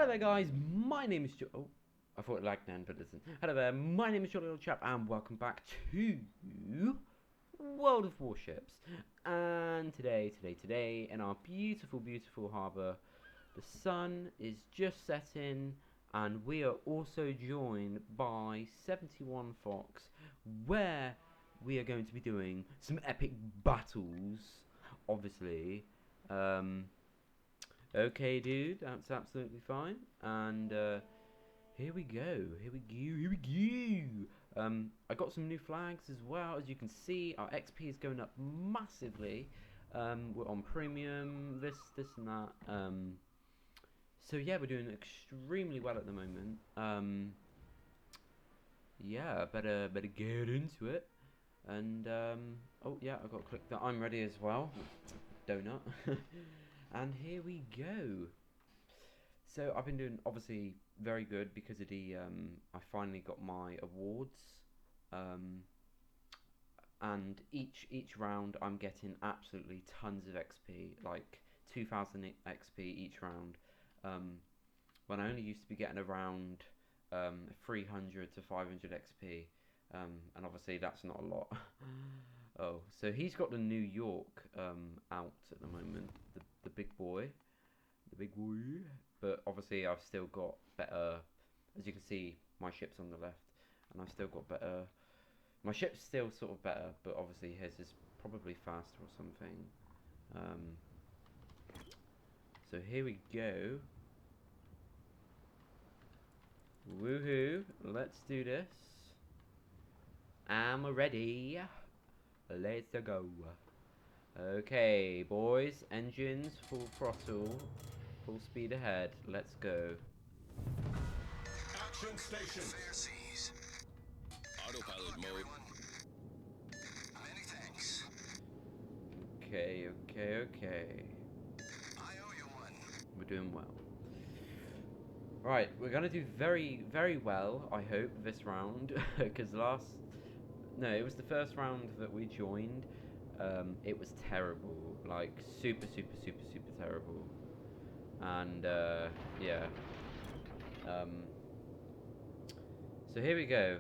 Hello there guys, my name is oh, I thought it lagged then, but it isn't. Hello there, my name is your little chap and welcome back to World of Warships. And today, in our beautiful harbour, the sun is just setting and we are also joined by 71 Fox, where we are going to be doing some epic battles, obviously. Okay, dude, that's absolutely fine. And here we go. I got some new flags as well. As you can see, our XP is going up massively. We're on premium, this and that. So yeah, we're doing extremely well at the moment. Yeah, better get into it. And oh yeah, I got to click that. I'm ready as well. Donut. And here we go. So I've been doing obviously very good because of the I finally got my awards, and each round I'm getting absolutely tons of XP, like 2000 XP each round, when I only used to be getting around 300 to 500 XP, and obviously that's not a lot. Oh, so he's got the New York out at the moment, the big boy, but obviously I've still got better, as you can see my ship's on the left, and I've still got better, my ship's still sort of better, but obviously his is probably faster or something. So here we go. Woohoo, let's do this. I'm ready. Let's go. Okay, boys, engines full throttle, full speed ahead. Let's go. Action station. Fair seas. Autopilot mode. Many thanks. Okay. I owe you one. We're doing well. Right, we're gonna do very well, I hope, this round, because it was the first round that we joined. It was terrible, like super terrible, and yeah. So here we go.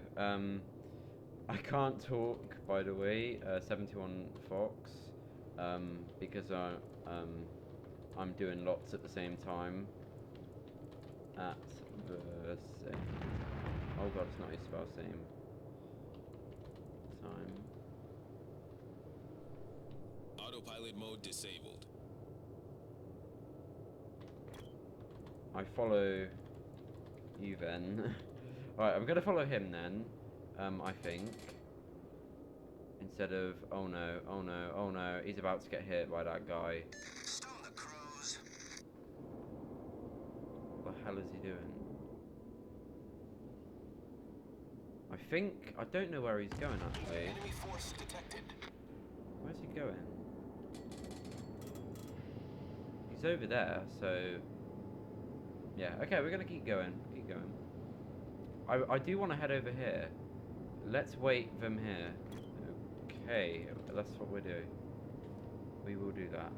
I can't talk, by the way, 71 Fox, because I'm doing lots at the same time. At the same. Oh god, it's not used to spell same time. Autopilot mode disabled. I follow you then. Alright, I'm gonna follow him then. I think. Instead of oh no, he's about to get hit by that guy. Stone the crows. What the hell is he doing? I don't know where he's going actually. Enemy force detected. Where's he going? He's over there, so yeah, okay, we're gonna keep going. I do want to head over here. Let's wait them here. Okay, that's what we're doing. We will do that.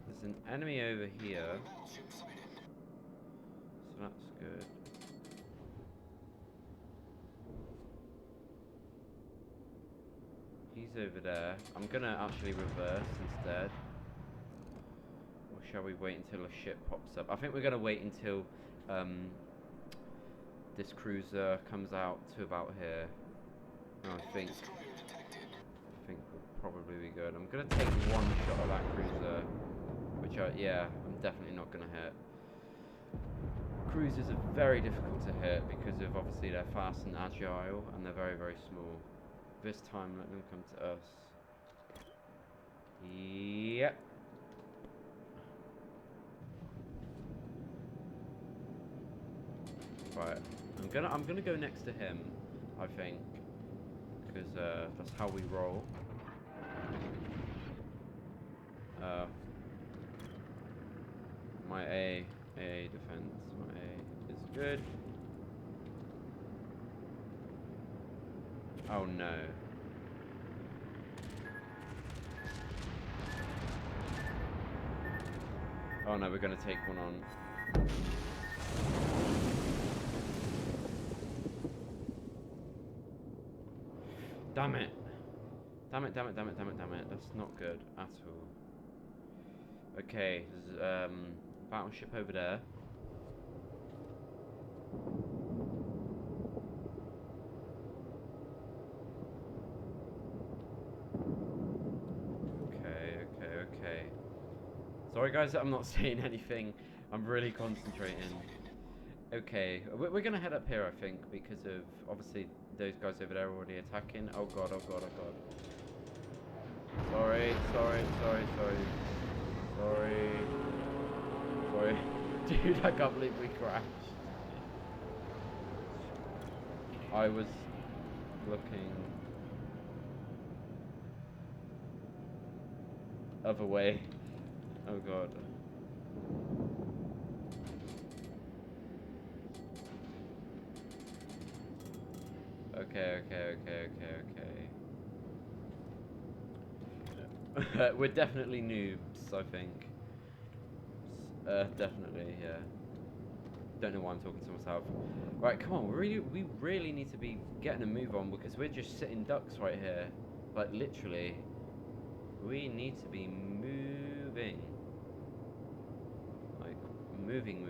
There's an enemy over here, so that's good. He's over there. I'm gonna actually reverse instead. Or shall we wait until a ship pops up? I think we're gonna wait until this cruiser comes out to about here. I think we'll probably be good. I'm gonna take one shot of that cruiser, which I'm definitely not gonna hit. Cruisers are very difficult to hit because of obviously they're fast and agile, and they're very small. This time, let them come to us. Yep. Right. I'm gonna go next to him, I think, because that's how we roll. My A defense. My A is good. Oh no. Oh no, we're gonna take one on. Damn it. Damn it, damn it, damn it, damn it, damn it. That's not good at all. Okay, there's battleship over there. Okay. Sorry guys that I'm not saying anything. I'm really concentrating. Okay, we're gonna head up here I think because of obviously those guys over there are already attacking. Oh god, oh god, oh god. Sorry. Dude, I can't believe we crashed. I was looking other way. Oh god. Okay. We're definitely noobs, I think. Definitely, yeah. Don't know why I'm talking to myself. Right, come on, we really need to be getting a move on because we're just sitting ducks right here. Like, literally. We need to be moving. Like, moving.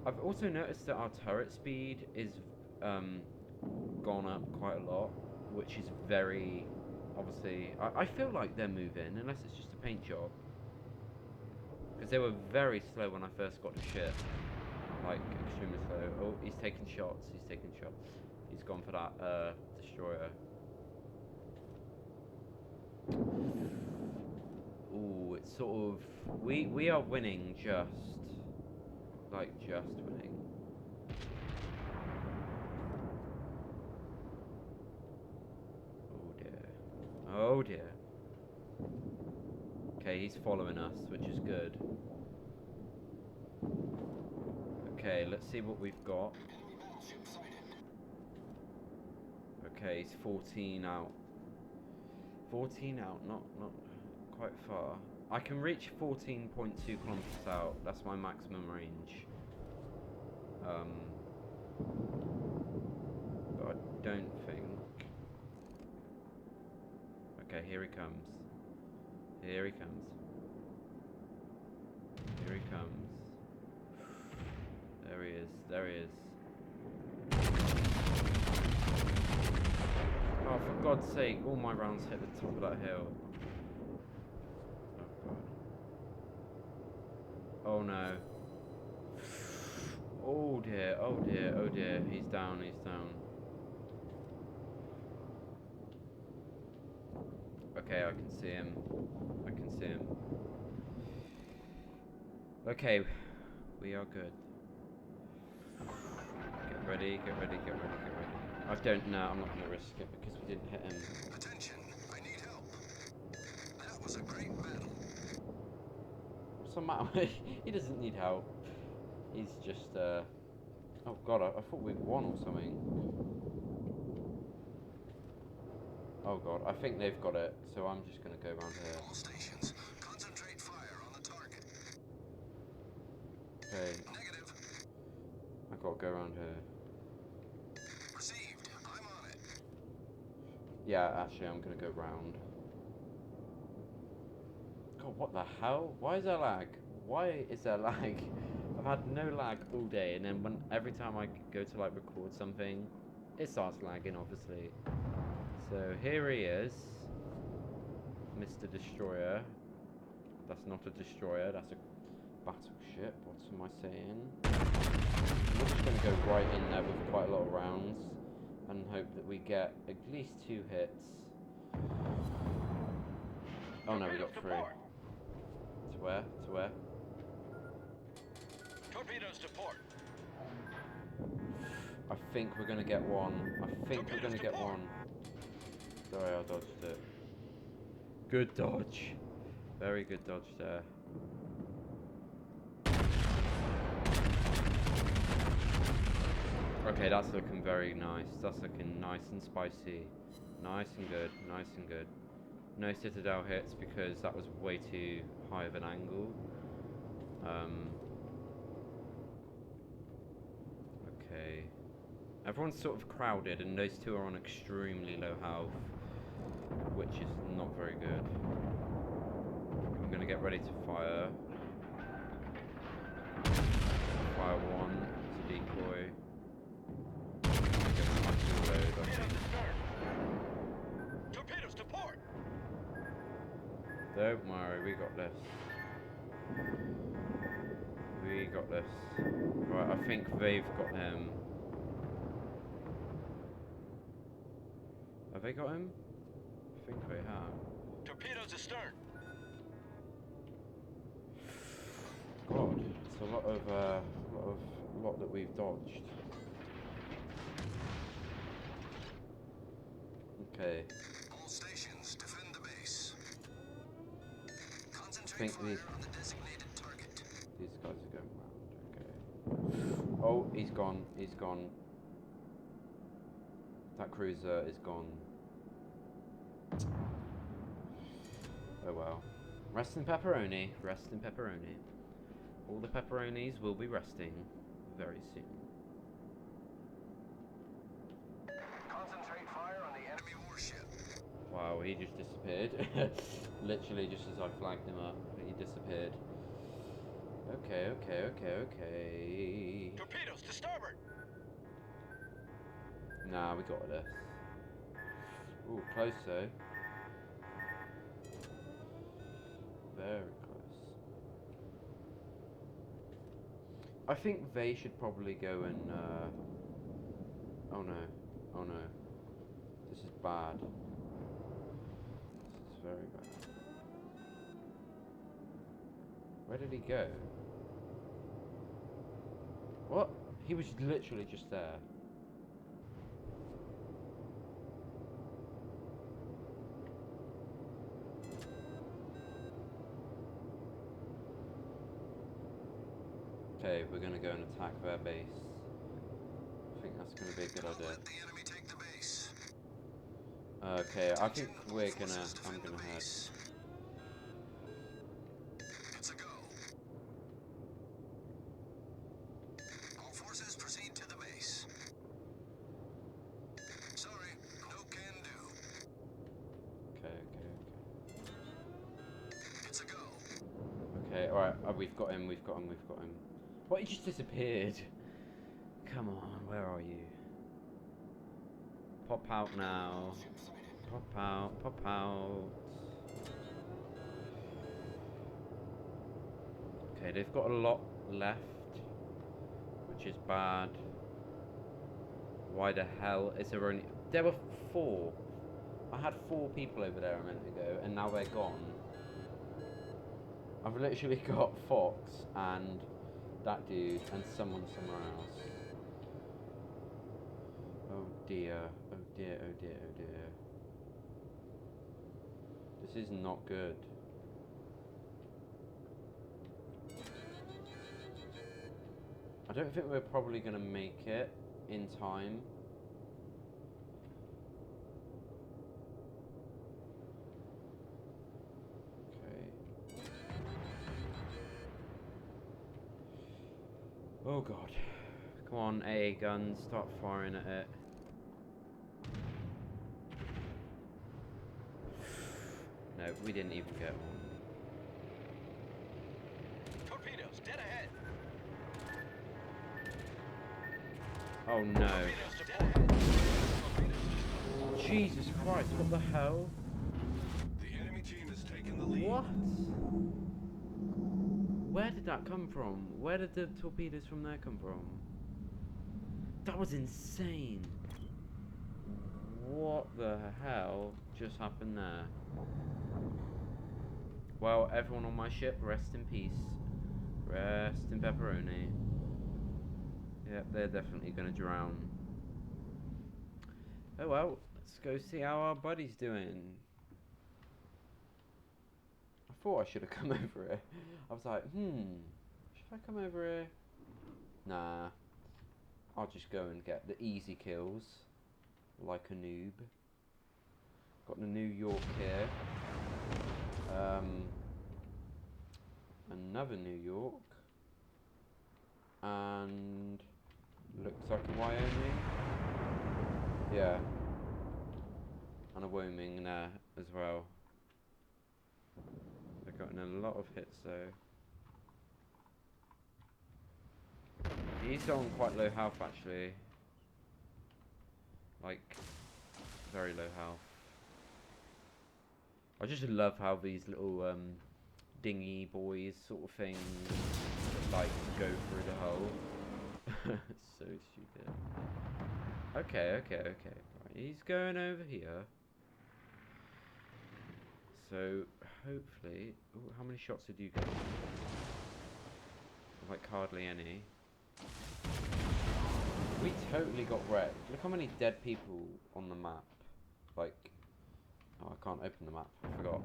I've also noticed that our turret speed is gone up quite a lot, which is very, obviously, I feel like they're moving, unless it's just a paint job. Because they were very slow when I first got the ship. Like, extremely slow. Oh, he's taking shots. He's gone for that destroyer. Ooh, it's sort of... We are winning just... Like, just winning. Oh dear. Okay, he's following us, which is good. Okay, let's see what we've got. Okay, he's 14 out. 14 out, not quite far. I can reach 14.2 kilometers out. That's my maximum range. But I don't think... Okay, here he comes. Here he comes. There he is. Oh, for God's sake, all my rounds hit the top of that hill. Oh, God. Oh, no. Oh, dear. He's down. Okay, I can see him. Okay, we are good. Get ready. I don't know, I'm not going to risk it because we didn't hit him. Attention, I need help. That was a great battle. What's the matter? He doesn't need help. He's just, Oh god, I thought we'd won or something. Oh god, I think they've got it, so I'm just going to go around here. All stations, concentrate fire on the target. Okay. Negative. I got to go around here. Received. I'm on it. Yeah, actually, I'm going to go round. God, what the hell? Why is there lag? I've had no lag all day, and then every time I go to like record something, it starts lagging, obviously. So here he is, Mr. Destroyer. That's not a destroyer, that's a battleship. What am I saying? We're just going to go right in there with quite a lot of rounds and hope that we get at least 2 hits. Oh no, we got 3. To where? Torpedoes to port. I think we're going to get one. Sorry, I dodged it. Good dodge. Very good dodge there. Okay, that's looking very nice. That's looking nice and spicy. Nice and good. No Citadel hits because that was way too high of an angle. Okay. Everyone's sort of crowded, and those two are on extremely low health, which is not very good. I'm gonna get ready to fire. Fire one. It's a decoy. Give him my full load, I think. Torpedoes to port. Don't worry, we got this. We got this. Right, I think they've got him. Have they got him? I think they have. Torpedoes astern. God, it's a lot that we've dodged. Okay. All stations, defend the base. I Concentrate think fire on the designated target. these guys are going round. Okay. Oh, he's gone. He's gone. That cruiser is gone. Oh well. Rest in pepperoni. Rest in pepperoni. All the pepperonis will be resting very soon. Concentrate fire on the enemy warship. Wow, he just disappeared. Literally just as I flagged him up, he disappeared. Okay. Torpedoes to starboard. Nah, we got this. Ooh, close though. Very close. I think they should probably go and, oh no. Oh no. This is bad. This is very bad. Where did he go? What? He was literally just there. Okay, we're gonna go and attack their base. I think that's gonna be a good idea. Let the enemy take the base. Okay, I think we're gonna. I'm gonna head. It's a go. All forces proceed to the base. Sorry, no can do. Okay. It's a go. Okay, alright, we've got him. What, he just disappeared? Come on, where are you? Pop out now. Pop out. Okay, they've got a lot left, which is bad. Why the hell is there only... There were 4. I had 4 people over there a minute ago, and now they're gone. I've literally got Fox and that dude and someone somewhere else. Oh dear. This is not good. I don't think we're probably going to make it in time. Oh god. Come on, AA guns, start firing at it. No, we didn't even get one. Torpedoes dead ahead. Oh no. Jesus Christ, what the hell? The enemy team has taken the lead. What? Where did that come from? Where did the torpedoes from there come from? That was insane. What the hell just happened there? Well, everyone on my ship, rest in peace. Rest in pepperoni. Yep, they're definitely gonna drown. Oh well, let's go see how our buddy's doing. I thought I should have come over here. I was like, should I come over here? Nah. I'll just go and get the easy kills. Like a noob. Got the New York here. Another New York. And Looks like a Wyoming. Yeah. And a Wyoming there as well. They've gotten a lot of hits though. He's on quite low health actually. Like, very low health. I just love how these little dinghy boys sort of things like go through the hole. So stupid. Okay. Right, he's going over here. So hopefully, ooh, how many shots did you get? Like hardly any. We totally got wrecked. Look how many dead people on the map. Like, oh, I can't open the map. I forgot.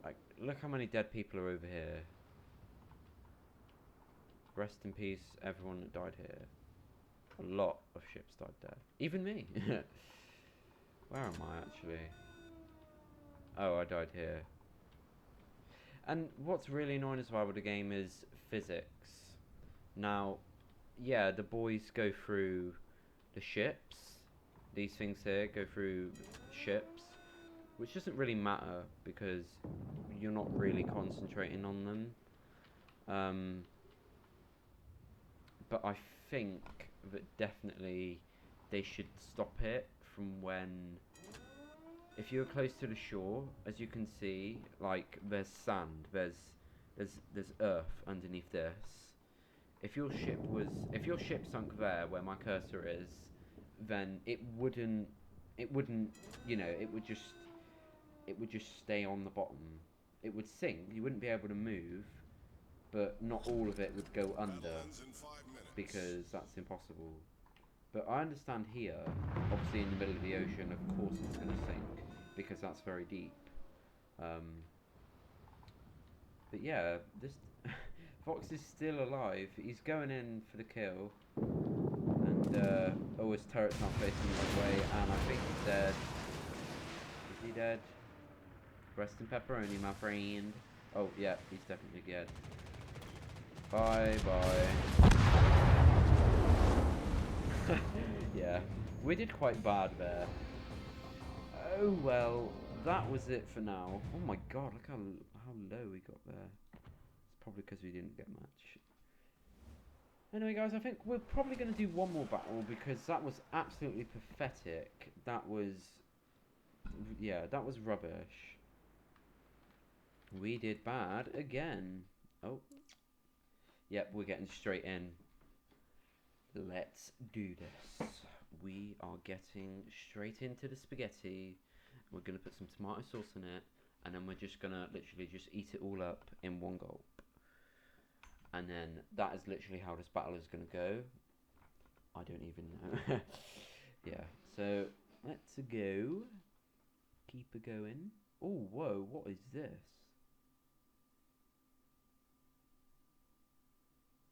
Like, look how many dead people are over here. Rest in peace, everyone that died here. A lot of ships died there. Even me. Where am I actually? Oh, I died here. And what's really annoying as well with the game is physics. Now, yeah, the boys go through the ships. These things here go through ships. Which doesn't really matter because you're not really concentrating on them. But I think that definitely they should stop it from when... If you're close to the shore, as you can see, like, there's sand, there's earth underneath this. If your ship sunk there, where my cursor is, then it wouldn't, you know, it would just stay on the bottom. It would sink, you wouldn't be able to move, but not all of it would go under, because that's impossible. But I understand here, obviously in the middle of the ocean, of course it's going to sink, because that's very deep. But yeah, this Fox is still alive. He's going in for the kill. And, oh, his turret's not facing the right way, and I think he's dead. Is he dead? Rest in pepperoni, my friend. Oh, yeah, he's definitely dead. Bye. Yeah, we did quite bad there. Oh well, that was it for now. Oh my god, look how low we got there. It's probably because we didn't get much. Anyway guys, I think we're probably going to do one more battle because that was absolutely pathetic. That was... yeah, that was rubbish. We did bad again. Oh. Yep, we're getting straight in. Let's do this. We are getting straight into the spaghetti. We're going to put some tomato sauce in it. And then we're just going to literally just eat it all up in one gulp. And then that is literally how this battle is going to go. I don't even know. Yeah, so let's go. Keep it going. Oh, whoa, what is this?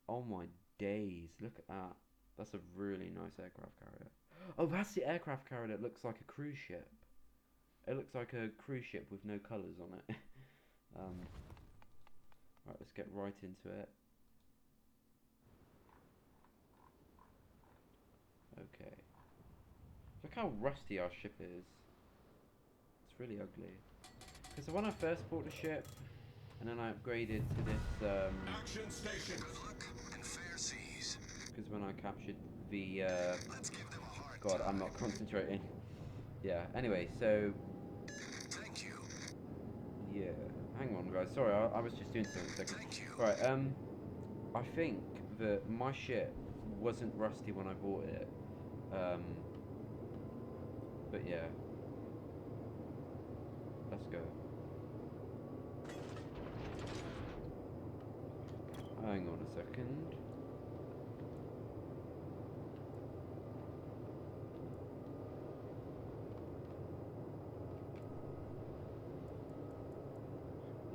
Oh my days, look at that. That's a really nice aircraft carrier. Oh, that's the aircraft carrier that looks like a cruise ship. It looks like a cruise ship with no colours on it. Right, let's get right into it. Okay. Look how rusty our ship is. It's really ugly. Because when I first bought the ship, and then I upgraded to this... Action station. Good luck and fair seas. Because when I captured the... Let's give them a hard God, time. I'm not concentrating. Yeah, anyway, so... Thank you. Yeah, hang on guys, sorry, I was just doing something a second. Thank you. Right, I think that my ship wasn't rusty when I bought it. But yeah. Let's go. Hang on a second.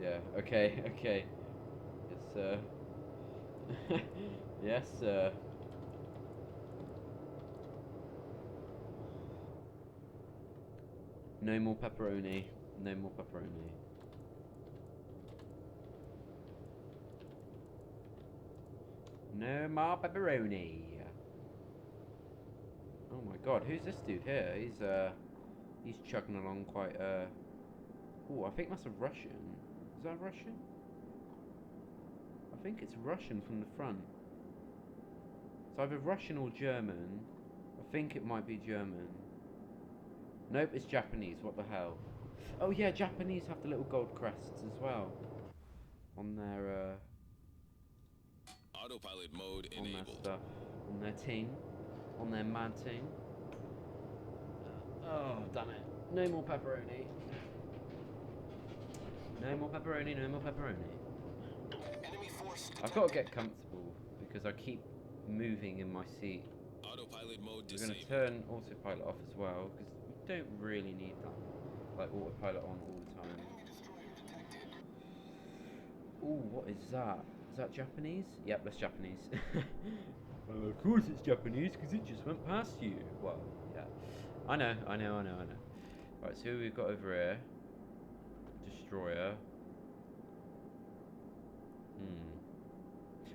Yeah, okay. Yes, sir. Yes, sir. No more pepperoni. No more pepperoni. No more pepperoni. my god, who's this dude here? He's chugging along quite oh, I think that's a Russian. Is that Russian? I think it's Russian from the front. It's either Russian or German. I think it might be German. Nope, it's Japanese. What the hell? Oh yeah, Japanese have the little gold crests as well on their Autopilot mode on enabled. their stuff, on their ting, on their mad ting. Oh damn it! No more pepperoni. No more pepperoni. No more pepperoni. Enemy force I've got to get comfortable because I keep moving in my seat. Autopilot mode We're going disabled. to turn autopilot off as well because we don't really need that, like autopilot on all the time. Ooh, what is that? Is that Japanese? Yep, that's Japanese. Well, of course it's Japanese because it just went past you. Well, yeah. I know. Right, so who we've got over here? Destroyer.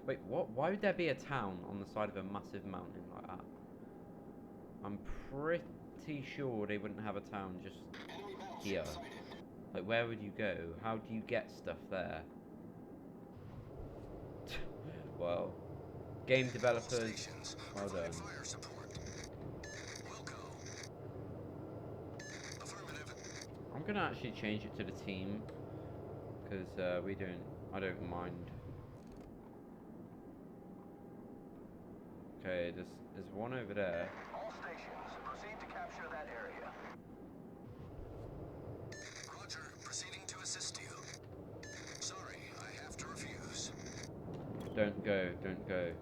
Wait, what? Why would there be a town on the side of a massive mountain like that? I'm pretty sure they wouldn't have a town just here. Like, where would you go? How do you get stuff there? Well, game developers, well done. Fire support. Will go. Affirmative. I'm gonna actually change it to the team because I don't mind. Okay, there's one over there. All stations, proceed to capture that area. Roger, proceeding to assist you. Sorry, I have to refuse. Don't go. Don't go,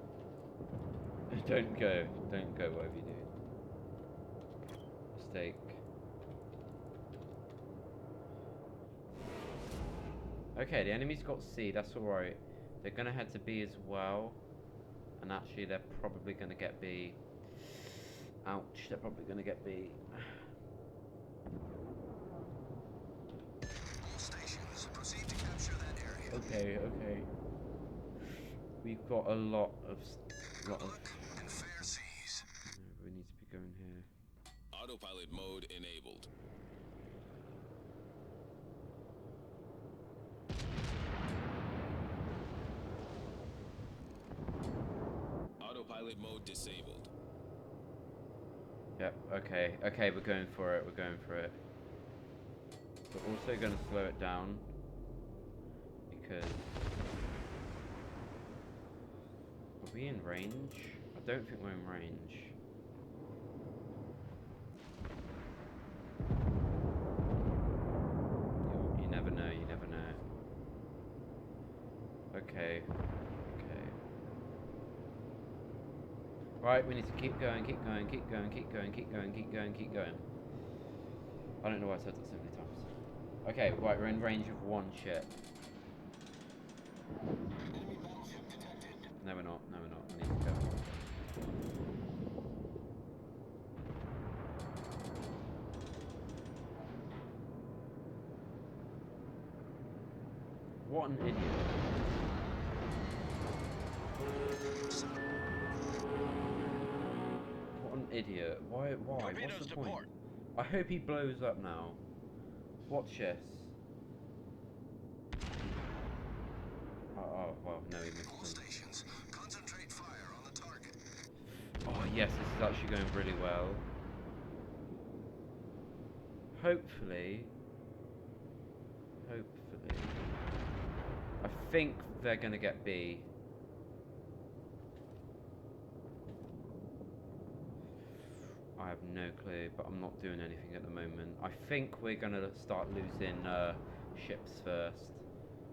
whatever you do. Mistake. Okay, the enemy's got C, that's alright. They're gonna head to B as well. And actually, they're probably gonna get B. Ouch, they're probably gonna get B. All stations, proceed to capture that area. Okay. We've got a lot of. Good luck and fair seas. We need to be going here. Autopilot mode enabled. Autopilot mode disabled. Yep, okay, we're going for it, We're also going to slow it down because are we in range? I don't think we're in range. You never know. Okay. Right, we need to keep going. I don't know why I said that so many times. Okay, right, we're in range of one ship. No, we're not. We need to go. What an idiot. Idiot. Why? What's the point? I hope he blows up now. Watch this. Oh, well, no, he missed All me. stations, concentrate fire on the target. Oh, yes, this is actually going really well. Hopefully. I think they're going to get B. I have no clue, but I'm not doing anything at the moment. I think we're going to start losing ships first,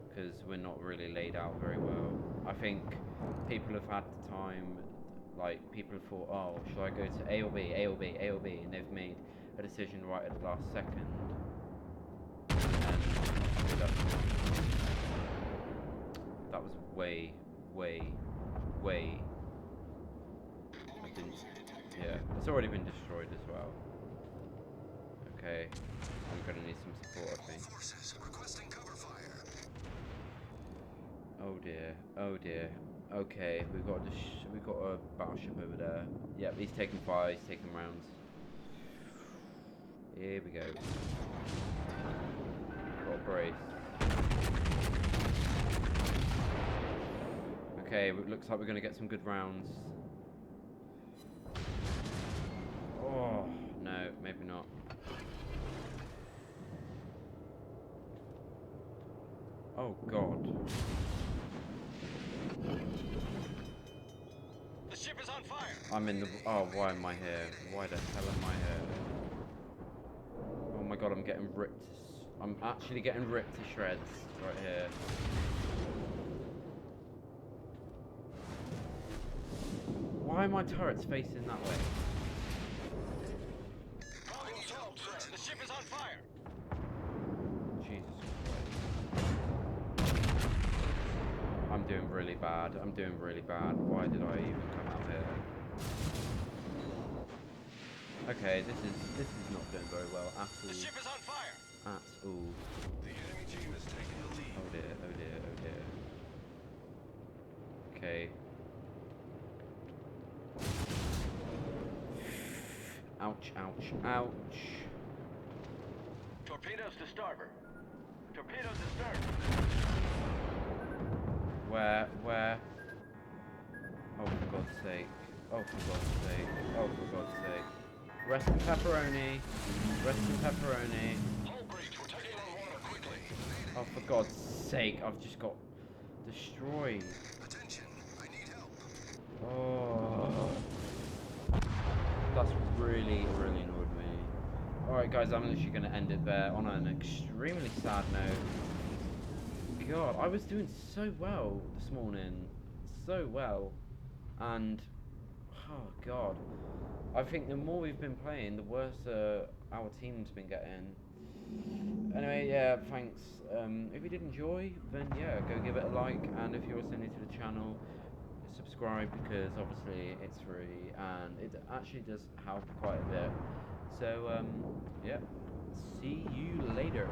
because we're not really laid out very well. I think people have had the time, like, people have thought, oh, should I go to A or B, and they've made a decision right at the last second. And that was way. I didn't. Yeah, it's already been destroyed as well. Okay, I'm gonna need some support, I think. Forces requesting cover fire. Oh dear, oh dear. Okay, we've got a battleship over there. Yep, he's taking fire, he's taking rounds. Here we go. Got a brace. Okay, it looks like we're gonna get some good rounds. Oh, no, maybe not. Oh god. The ship is on fire. I'm in the... Oh, why am I here? Why the hell am I here? Oh my god, I'm getting ripped. I'm actually getting ripped to shreds right here. Why are my turrets facing that way? The ship is on fire. Jesus Christ. I'm doing really bad. I'm doing really bad. Why did I even come out here? Okay, this is not going very well at all. The ship is on fire. At all. The enemy team is taking the lead. Oh dear, oh dear, oh dear. Okay. Ouch, ouch, ouch. Torpedoes to starboard. Torpedoes to starboard. Where? Oh, for God's sake. Oh, for God's sake. Oh, for God's sake. Rest in pepperoni. Rest in pepperoni. Hull breach. We're taking on water quickly. Oh, for God's sake. I've just got destroyed. Attention. I need help. Oh. That's really annoyed me. Alright guys, I'm literally going to end it there on an extremely sad note. God, I was doing so well this morning. So well. And, oh god. I think the more we've been playing, the worse our team's been getting. Anyway, yeah, thanks. If you did enjoy, then yeah, go give it a like. And if you're also new to the channel, subscribe, because obviously it's free and it actually does help quite a bit. So yeah, see you later.